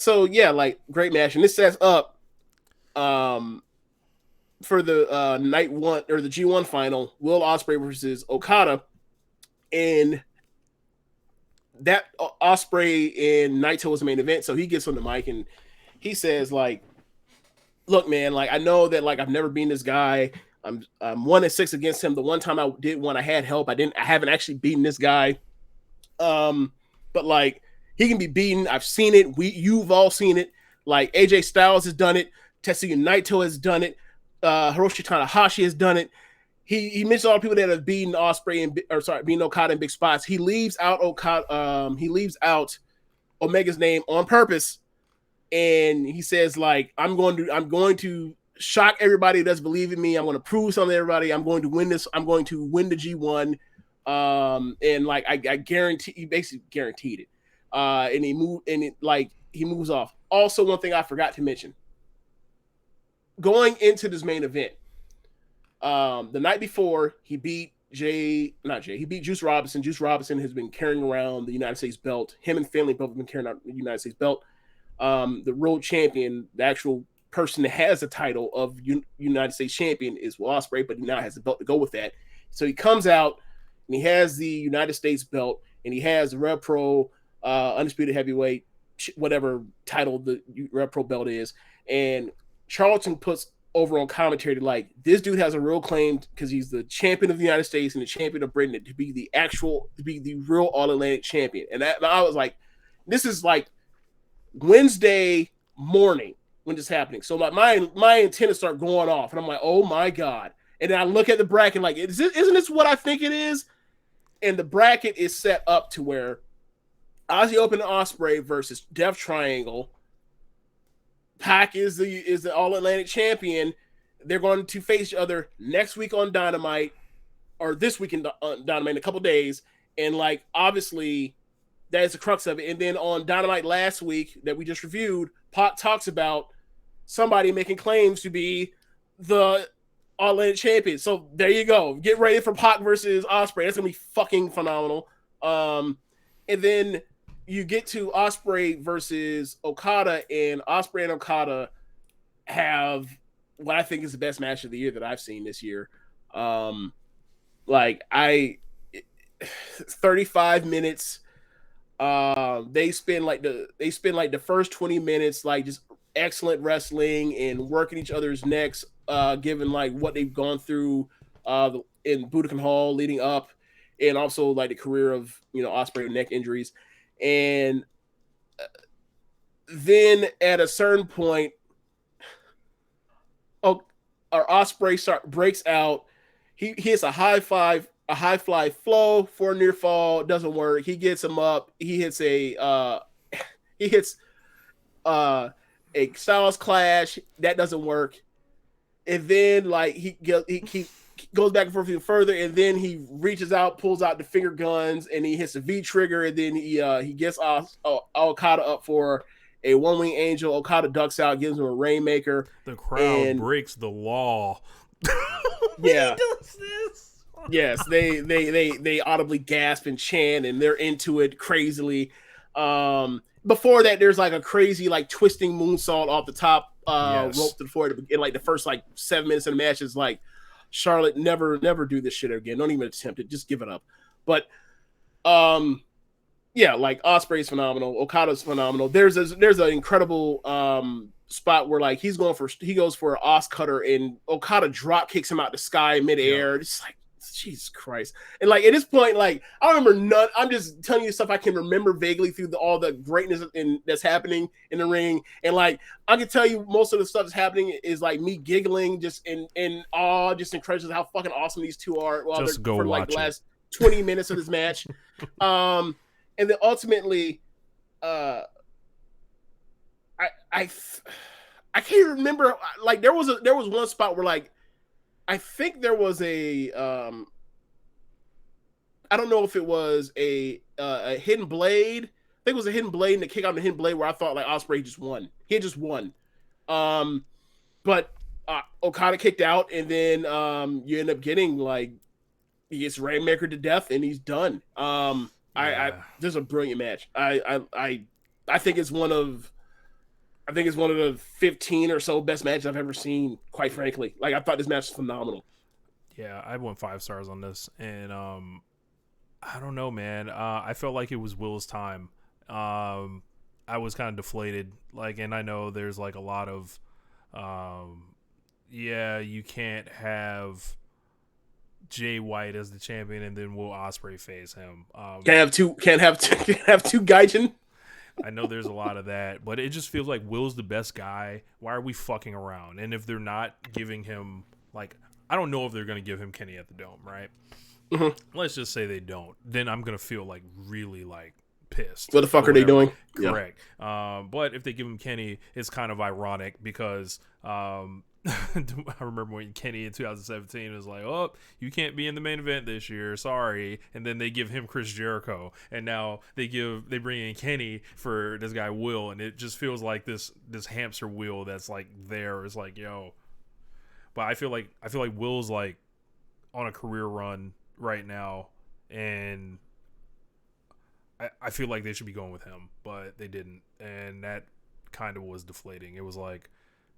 So yeah, like great match, and this sets up um for the night one or the G1 final, Will Ospreay versus Okada, and that Ospreay and Naito was the main event. So he gets on the mic and he says like, "Look, man, like I know that like I've never been this guy. I'm 1-6 against him. The one time I did one, I had help. I haven't actually beaten this guy. Um, but like he can be beaten. I've seen it. You've all seen it. Like AJ Styles has done it. Tetsuya Naito has done it. Hiroshi Tanahashi has done it. He mentioned all the people that have beaten Ospreay beaten Okada in big spots. He leaves out Okada. He leaves out Omega's name on purpose, and he says like, I'm going to shock everybody that's believing me. I'm going to prove something to everybody. I'm going to win this. I'm going to win the G1. And like I guarantee, he basically guaranteed it. And he moves off. Also, one thing I forgot to mention, going into this main event, the night before he beat he beat Juice Robinson. Juice Robinson has been carrying around the United States belt. Him and Finley both have been carrying out the United States belt. The world champion, the actual person that has the title of United States champion, is Will Ospreay, but he now has the belt to go with that. So he comes out and he has the United States belt, and he has the Rev Pro Undisputed Heavyweight, whatever title the Rev Pro belt is. And Charlton puts over on commentary like, this dude has a real claim because he's the champion of the United States and the champion of Britain to be the real All Atlantic champion. And I was like, this is like Wednesday morning when this is happening. So like my antennas start going off, and I'm like, oh my god. And then I look at the bracket like, isn't this what I think it is? And the bracket is set up to where Ozzy Open and Ospreay versus Death Triangle. Pac is the All Atlantic champion. They're going to face each other next week on Dynamite, or this week in Dynamite in a couple days. And like obviously that is the crux of it. And then on Dynamite last week that we just reviewed, Pac talks about somebody making claims to be the All Atlantic champion. So there you go. Get ready for Pac versus Ospreay. That's gonna be fucking phenomenal. And then you get to Ospreay versus Okada, and Ospreay and Okada have what I think is the best match of the year that I've seen this year. Like 35 minutes. They spend like the first 20 minutes like just excellent wrestling and working each other's necks, given like what they've gone through in Budokan Hall leading up, and also like the career of Ospreay neck injuries. And then at a certain point, our Ospreay breaks out. He hits a high fly flow for a near fall, doesn't work. He gets him up. He hits a Styles Clash, that doesn't work. And then like he goes back and forth even further, and then he reaches out, pulls out the finger guns, and he hits a V trigger, and then he gets Okada up for a one wing angel. Okada ducks out, gives him a rainmaker. The crowd and breaks the law. Yeah. He does this. Yes, they audibly gasp and chant, and they're into it crazily. Before that, there's like a crazy like twisting moonsault off the top rope to the floor in like the first like 7 minutes of the match. Is like, Charlotte, never do this shit again. Don't even attempt it. Just give it up. But yeah, like Ospreay's phenomenal. Okada's phenomenal. There's an incredible spot where like he goes for an Os cutter, and Okada drop kicks him out the sky midair. Yeah. It's like, Jesus Christ. And like at this point, like I don't remember none. I'm just telling you stuff I can remember vaguely through all the greatness that's happening in the ring. And like I can tell you most of the stuff that's happening is like me giggling just in awe, just incredible how fucking awesome these two are while just they're go for watch like the it. last 20 minutes of this match. And then ultimately I can't remember, like there was one spot where like I think there was a I don't know if it was a hidden blade. I think it was a hidden blade and the kick out of the hidden blade where I thought like Ospreay just won. He had just won. But Okada kicked out, and then you end up getting like he gets Rainmaker to death and he's done. This is a brilliant match. I think it's one of I think it's one of the 15 or so best matches I've ever seen. Quite frankly, like I thought this match was phenomenal. Yeah, I went 5 stars on this, and I don't know, man. I felt like it was Will's time. I was kind of deflated, like, and I know there's like a lot of, yeah, you can't have Jay White as the champion and then Will Ospreay face him. Can't have two Gaijin. I know there's a lot of that, but it just feels like Will's the best guy. Why are we fucking around? And if they're not giving him, like, I don't know if they're going to give him Kenny at the Dome, right? Mm-hmm. Let's just say they don't. Then I'm going to feel like really like pissed. What the fuck are they doing? Correct. Yeah. But if they give him Kenny, it's kind of ironic because I remember when Kenny in 2017 was like, "Oh, you can't be in the main event this year, sorry." And then they give him Chris Jericho, and now they bring in Kenny for this guy Will, and it just feels like this hamster wheel that's like there is like, yo. But I feel like Will's like on a career run right now, and I feel like they should be going with him, but they didn't, and that kind of was deflating. It was like,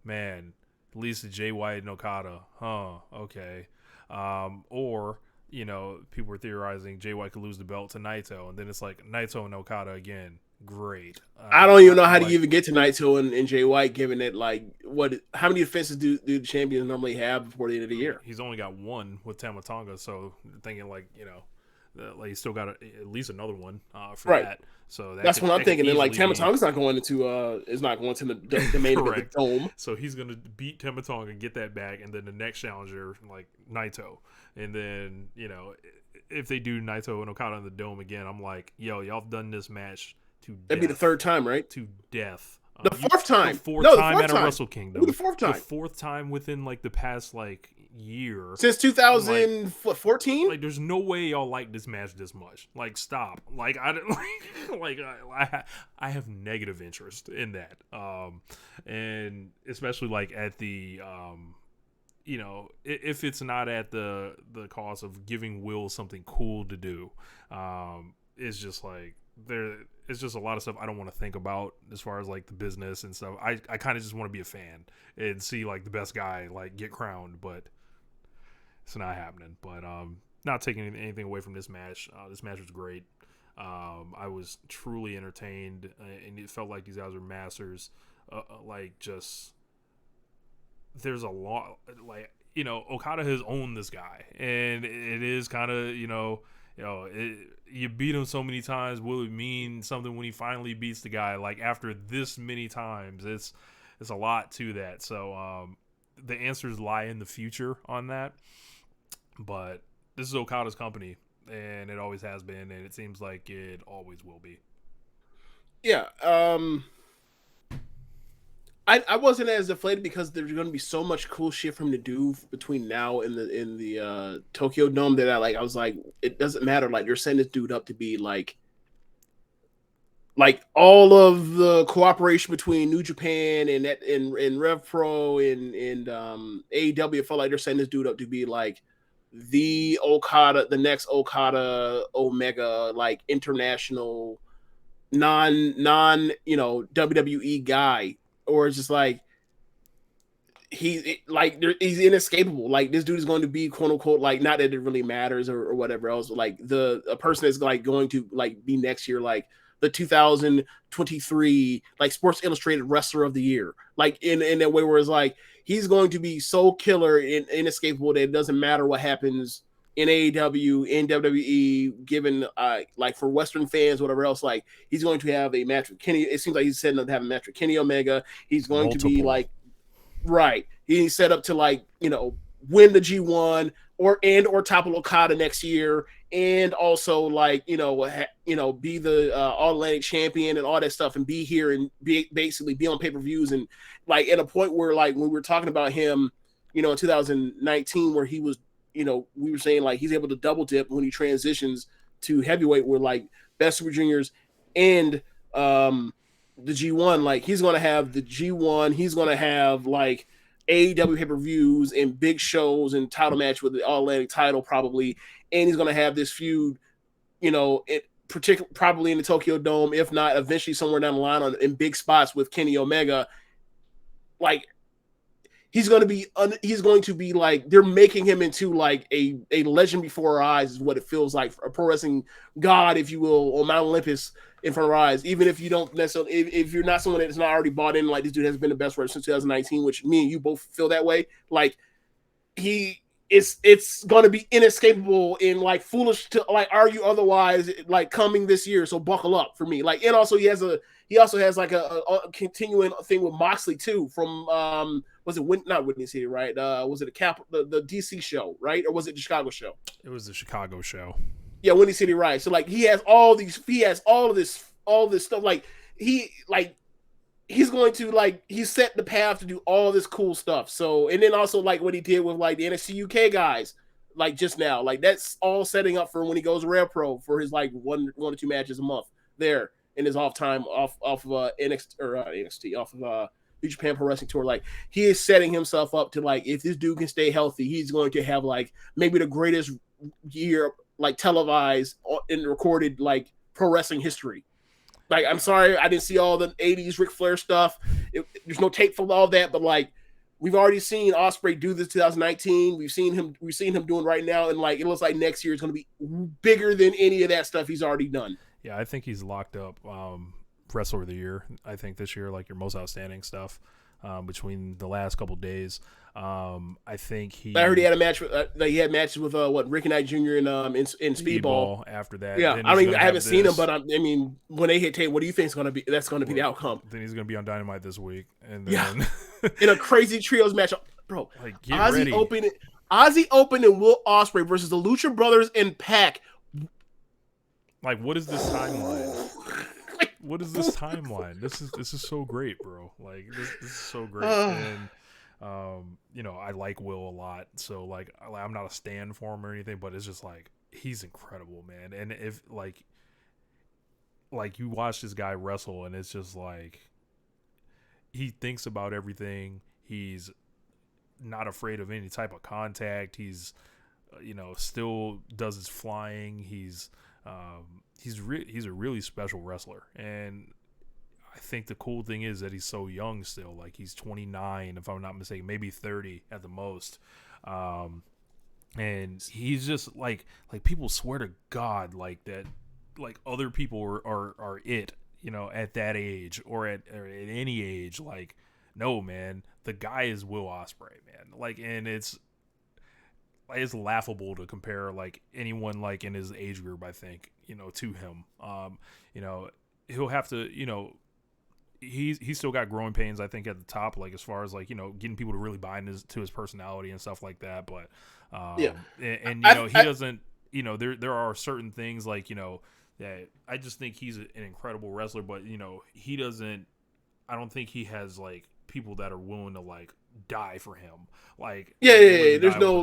man, at least the Jay White and Okada, okay. Or, you know, people were theorizing Jay White could lose the belt to Naito, and then it's like Naito and Okada again. Great. I don't even know how to even get to Naito and Jay White, given that, like, how many defenses do the champions normally have before the end of the year? He's only got one with Tama Tonga, so thinking, like, you know, like he's still got at least another one for that. So that's what I'm thinking. And like Tama Tonga's not going to the main event of the Dome. So he's gonna beat Tama Tonga and get that back, and then the next challenger like Naito, and then, you know, if they do Naito and Okada in the Dome again, I'm like, yo, y'all have done this match to death. That'd be the third time, right? To death. The fourth time. The fourth time at a Wrestle Kingdom. The fourth time. The fourth time within like the past like year since 2014. Like, there's no way y'all like this match this much. Like, stop. Like, I have negative interest in that. And especially like at the you know, if it's not at the cost of giving Will something cool to do, it's just like it's just a lot of stuff I don't want to think about as far as like the business and stuff. I kind of just want to be a fan and see like the best guy like get crowned, but it's not happening. But not taking anything away from this match. This match was great. I was truly entertained, and it felt like these guys were masters. Like, just there's a lot, like, you know, Okada has owned this guy, and it is kind of, you beat him so many times. Will it mean something when he finally beats the guy? Like, after this many times, it's a lot to that. So the answers lie in the future on that. But this is Okada's company, and it always has been, and it seems like it always will be. Yeah. I wasn't as deflated because there's going to be so much cool shit for him to do between now and the Tokyo Dome that I was like, it doesn't matter. Like, you're setting this dude up to be like all of the cooperation between New Japan and Rev Pro and AEW. Felt like they're setting this dude up to be like the next Okada Omega, like international non WWE guy. Or it's just like he's inescapable. Like, this dude is going to be, quote unquote, like, not that it really matters or whatever else. Like, a person is like going to like be next year like the 2023 like Sports Illustrated Wrestler of the Year. Like, in that way where it's like he's going to be so killer and inescapable that it doesn't matter what happens in AEW, in WWE, given like for Western fans, whatever else, like he's going to have a match with Kenny. It seems like he's setting up to have a match with Kenny Omega. He's going to be like, right. He's set up to like, win the G1 or topple Okada next year, and also like, be the All Atlantic champion and all that stuff, and be here and basically be on pay-per-views, and like at a point where like when we were talking about him, in 2019 where he was, we were saying like he's able to double dip when he transitions to heavyweight, where like Best Super Juniors and the G1, like he's going to have the G1, he's going to have like AEW pay-per-views and big shows and title match with the All Atlantic title probably, and he's going to have this feud, probably in the Tokyo Dome, if not eventually somewhere down the line in big spots with Kenny Omega. Like he's going to be like they're making him into like a legend before our eyes is what it feels like, a pro wrestling god, if you will, on Mount Olympus in front of our eyes. Even if you don't necessarily, if you're not someone that's not already bought in, like this dude has been the best wrestler since 2019, which me and you both feel that way. Like it's going to be inescapable and like foolish to like argue otherwise, like coming this year. So buckle up for me. Like, and also he also has like a continuing thing with Moxley too from was it not Whitney City, right? Was it the DC show, right? Or was it the Chicago show? It was the Chicago show. Yeah, Windy City, right. So like he has all of this stuff. Like he's going to like he set the path to do all this cool stuff. So and then also like what he did with like the NXT UK guys, like just now, like that's all setting up for when he goes Rev Pro for his like one or two matches a month there in his off time off of NXT off of New Japan Pro Wrestling Tour. Like he is setting himself up to like if this dude can stay healthy, he's going to have like maybe the greatest year like televised and recorded like pro wrestling history. Like, I'm sorry, I didn't see all the 80s Ric Flair stuff. There's no tape for all that, but like we've already seen Ospreay do this 2019. We've seen him doing right now, and like it looks like next year is going to be bigger than any of that stuff he's already done. Yeah, I think he's locked up Wrestler of the Year. I think this year, like your most outstanding stuff between the last couple days. I think I heard he had a match with he had matches with Ricky Knight Jr. in Speedball. After that, yeah, I haven't seen him, but I mean when they hit tape, what do you think is going to be? That's going to be the outcome. Then he's going to be on Dynamite this week, and then in a crazy trios match, bro. Like, get ready. Ozzy opened and Will Ospreay versus the Lucha Brothers and Pac. Like, what is this timeline? What is this timeline? This is so great, bro. Like this is so great. And I like Will a lot. So like I'm not a stan for him or anything, but it's just like he's incredible, man. And if like you watch this guy wrestle and it's just like he thinks about everything. He's not afraid of any type of contact. He's still does his flying. He's a really special wrestler, and I think the cool thing is that he's so young still. Like he's 29, if I'm not mistaken, maybe 30 at the most. And he's just like people swear to God like that, like other people are it, at that age or at any age. Like, no, man, the guy is Will Ospreay, man. Like, and it's laughable to compare like anyone like in his age group, I think, to him. He'll have to, he's still got growing pains, I think, at the top, like as far as like, getting people to really buy into his personality and stuff like that. But he doesn't, there are certain things like, that I just think he's an incredible wrestler, but he doesn't, I don't think he has like people that are willing to like die for him. Like there's no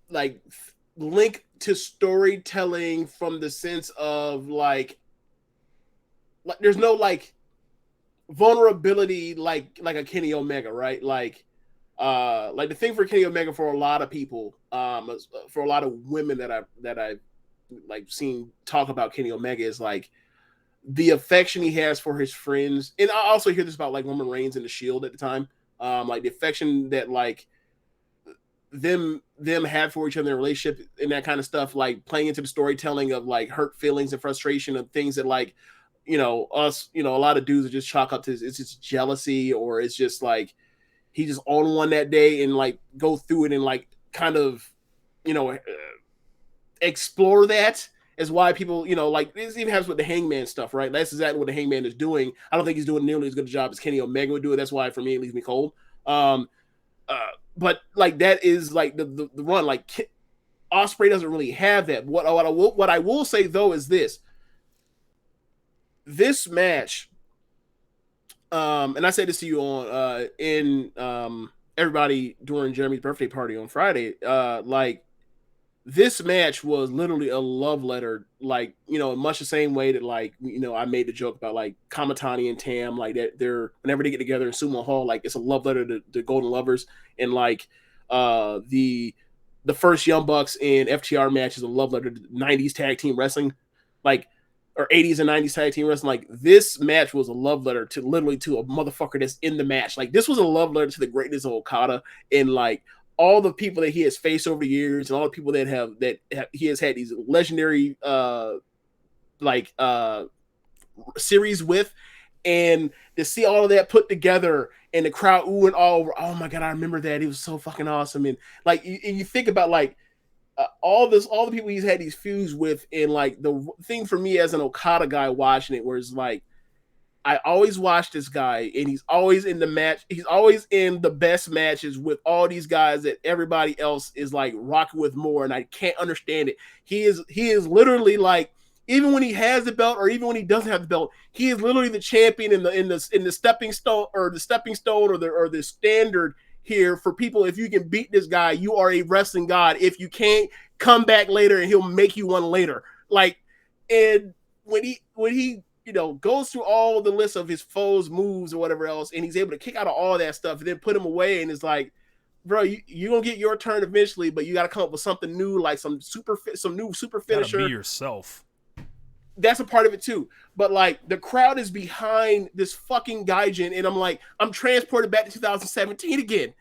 like link to storytelling from the sense of like there's no like vulnerability like a Kenny Omega, right? Like the thing for Kenny Omega for a lot of people, for a lot of women that I've like seen talk about Kenny Omega is like the affection he has for his friends. And I also hear this about like Roman Reigns and the Shield at the time. Like the affection that like them had for each other in a relationship and that kind of stuff, like playing into the storytelling of like hurt feelings and frustration of things that like, us, a lot of dudes are just chalk up to it's just jealousy, or it's just like he just on one that day and like go through it and like kind of, explore that is why people, like this even happens with the Hangman stuff, right? That's exactly what the Hangman is doing. I don't think he's doing nearly as good a job as Kenny Omega would do it. That's why for me it leaves me cold. But like that is like the run. Like Ospreay doesn't really have that. What I will say though is this match, and I say this to you on in everybody during Jeremy's birthday party on Friday, like this match was literally a love letter, like, in much the same way that like, I made the joke about like Kamatani and Tam, like that they're whenever they get together in Sumo Hall, like it's a love letter to Golden Lovers. And like The first Young Bucks and FTR match is a love letter to 90s tag team wrestling, like, or 80s and 90s tag team wrestling. Like, this match was a love letter to literally to a motherfucker that's in the match. Like, this was a love letter to the greatness of Okada and like all the people that he has faced over the years and all the people he has had these legendary series with, and to see all of that put together and the crowd oohing all over. Oh my god, I remember that. It was so fucking awesome. And like you think about like all the people he's had these feuds with, and like the thing for me as an Okada guy watching it, where it's like I always watch this guy, and he's always in the match. He's always in the best matches with all these guys that everybody else is like rocking with more, and I can't understand it. He is literally like, even when he has the belt, or even when he doesn't have the belt, he is literally the champion in the stepping stone, or the standard here for people. If you can beat this guy, you are a wrestling god. If you can't, come back later, and he'll make you one later. Like, and when he goes through all the list of his foes' moves or whatever else, and he's able to kick out of all that stuff and then put him away, and it's like, bro, you're gonna get your turn eventually, but you got to come up with something new, like some new super finisher. Gotta be yourself. That's a part of it too. But like, the crowd is behind this fucking Gaijin, and I'm like, I'm transported back to 2017 again.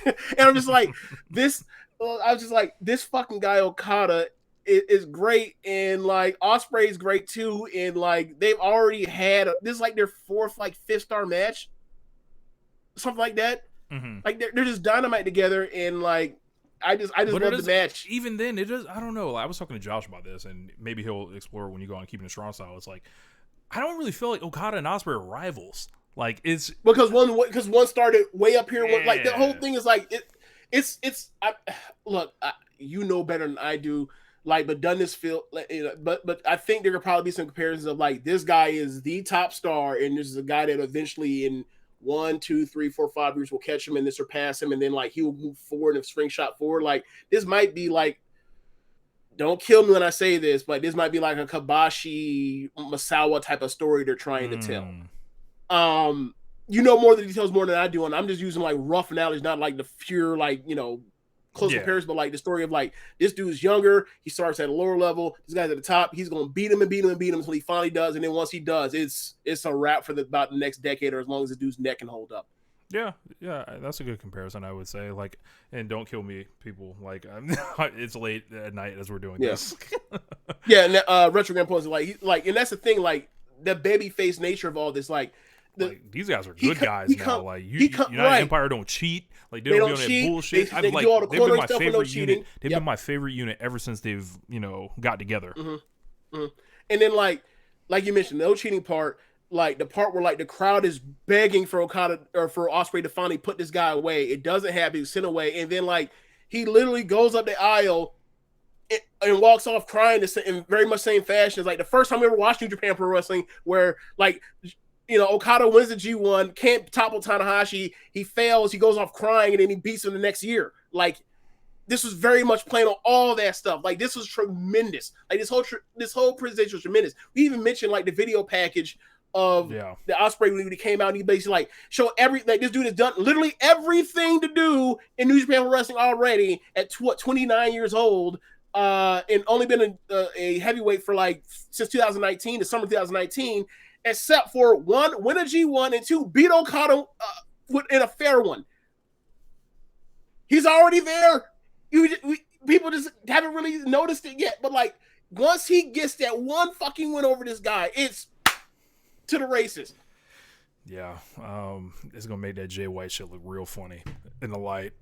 And I'm just like, this fucking guy Okada is great, and like Ospreay is great too, and like they've already had this is like their fourth, like fifth star match, something like that. Mm-hmm. Like they're just dynamite together, and like I just love the match. Even then, it is, I don't know. I was talking to Josh about this, and maybe he'll explore when you go on Keeping It Strong Style. It's like, I don't really feel like Okada and Ospreay are rivals. Like, it's because one started way up here. Yeah. Like the whole thing is like look, you know better than I do. Like, but done this feel, but I think there could probably be some comparisons of like, this guy is the top star, and this is a guy that eventually in 1, 2, 3, 4, 5 years will catch him and then surpass him, and then like he will move forward and spring shot forward. Like, this might be like, don't kill me when I say this, but this might be like a Kabashi Masawa type of story they're trying to tell. You know more of the details more than I do, and I'm just using like rough analogies, not like the pure like close comparison, but like the story of like, this dude's younger, he starts at a lower level, this guy's at the top, he's gonna beat him until he finally does, and then once he does, it's a wrap for about the next decade, or as long as the dude's neck can hold up. Yeah, that's a good comparison, I would say. Like, and don't kill me, people. Like, it's late at night as we're doing this. Yeah, and Retrograde Points like, and that's the thing, like the baby face nature of all this, like these guys are good guys now. Like, United Empire don't cheat. Like, they don't be on that bullshit. They do all the cornering stuff with no cheating. They've been my favorite unit ever since they've got together. Mm-hmm. Mm-hmm. And then like you mentioned, the no cheating part, like the part where like the crowd is begging for Okada or for Ospreay to finally put this guy away. It doesn't happen. He's sent away, and then like he literally goes up the aisle and walks off crying in very much same fashion as like the first time we ever watched New Japan Pro Wrestling, where like, Okada wins the G1, can't topple Tanahashi, he fails, he goes off crying, and then he beats him the next year. Like, this was very much playing on all that stuff. Like, this was tremendous. Like, this whole presentation was tremendous. We even mentioned like the video package of the Ospreay when he came out, and he basically like show this dude has done literally everything to do in New Japan Pro Wrestling already at 29 years old, and only been a heavyweight for like since 2019, the summer 2019. Except for one, win a G1, and two, beat Okada in a fair one. He's already there. People just haven't really noticed it yet. But like, once he gets that one fucking win over this guy, it's to the races. Yeah, it's gonna make that Jay White shit look real funny in the light.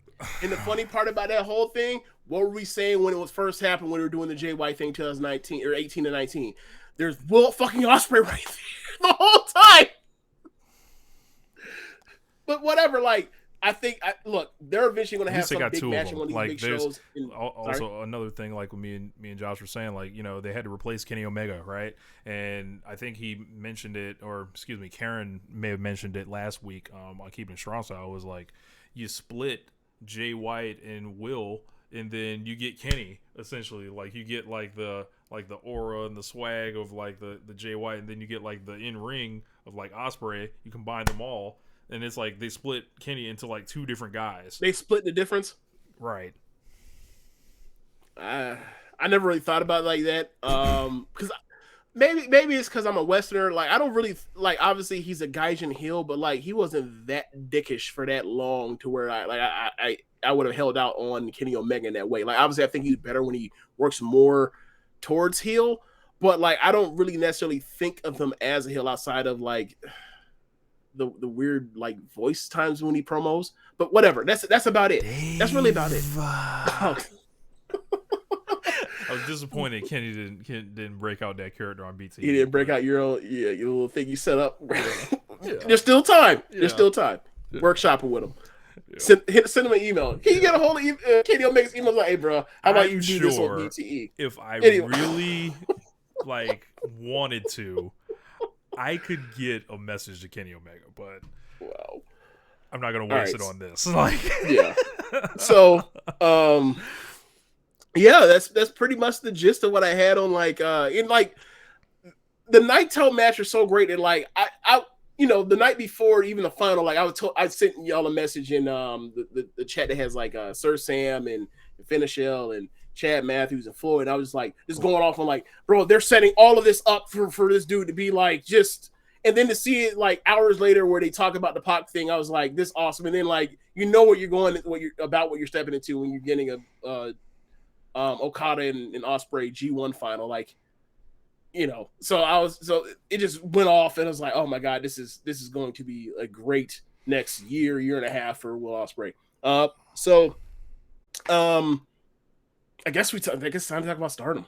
And the funny part about that whole thing, what were we saying when it was first happened, when we were doing the Jay White thing, 2019 or 18 to 19? There's Will fucking Ospreay right there the whole time. But whatever, like, I think, look, they're eventually going to have some big match on one of these big shows. Also, another thing, like what me and Josh were saying, like, they had to replace Kenny Omega, right? And I think he mentioned it, or excuse me, Karen may have mentioned it last week on Keeping It Strong Style. Was like, you split Jay White and Will, and then you get Kenny, essentially. Like, you get like the aura and the swag of like the Jay White, and then you get like the in ring of like Ospreay. You combine them all, and it's like they split Kenny into like two different guys. They split the difference. Right. I never really thought about it like that. Because maybe it's because I'm a Westerner. Like I don't really like. Obviously, he's a Gaijin heel, but like he wasn't that dickish for that long to where I would have held out on Kenny Omega in that way. Like obviously, I think he's better when he works more towards heel. But like I don't really necessarily think of him as a heel outside of like the weird like voice times when he promos. But whatever. That's about it. That's really about it. I was disappointed Kenny didn't break out that character on BT. He didn't break out your own your little thing you set up. Yeah. There's still time. Yeah. There's still time. Workshopping with him. Yeah. Send him an email. Can you get a hold of Kenny Omega's email? Like, hey, bro, how about you do this on BTE? If I really like wanted to, I could get a message to Kenny Omega, but wow, I'm not gonna waste it on this. Like, yeah. So, yeah, that's pretty much the gist of what I had on like in like the Naito match was so great that like I you know the night before even the final like I sent y'all a message in the chat that has like Sir Sam and Finishel and Chad Matthews and Floyd. I was like just going off on like, bro, they're setting all of this up for this dude to be like just, and then to see it like hours later where they talk about the Pac thing, I was like, this awesome. And then like you know what you're stepping into when you're getting a Okada and Ospreay G1 final, like, you know. So it just went off, and I was like, oh my god, this is going to be a great next year and a half for Will Ospreay. I guess it's time to talk about Stardom.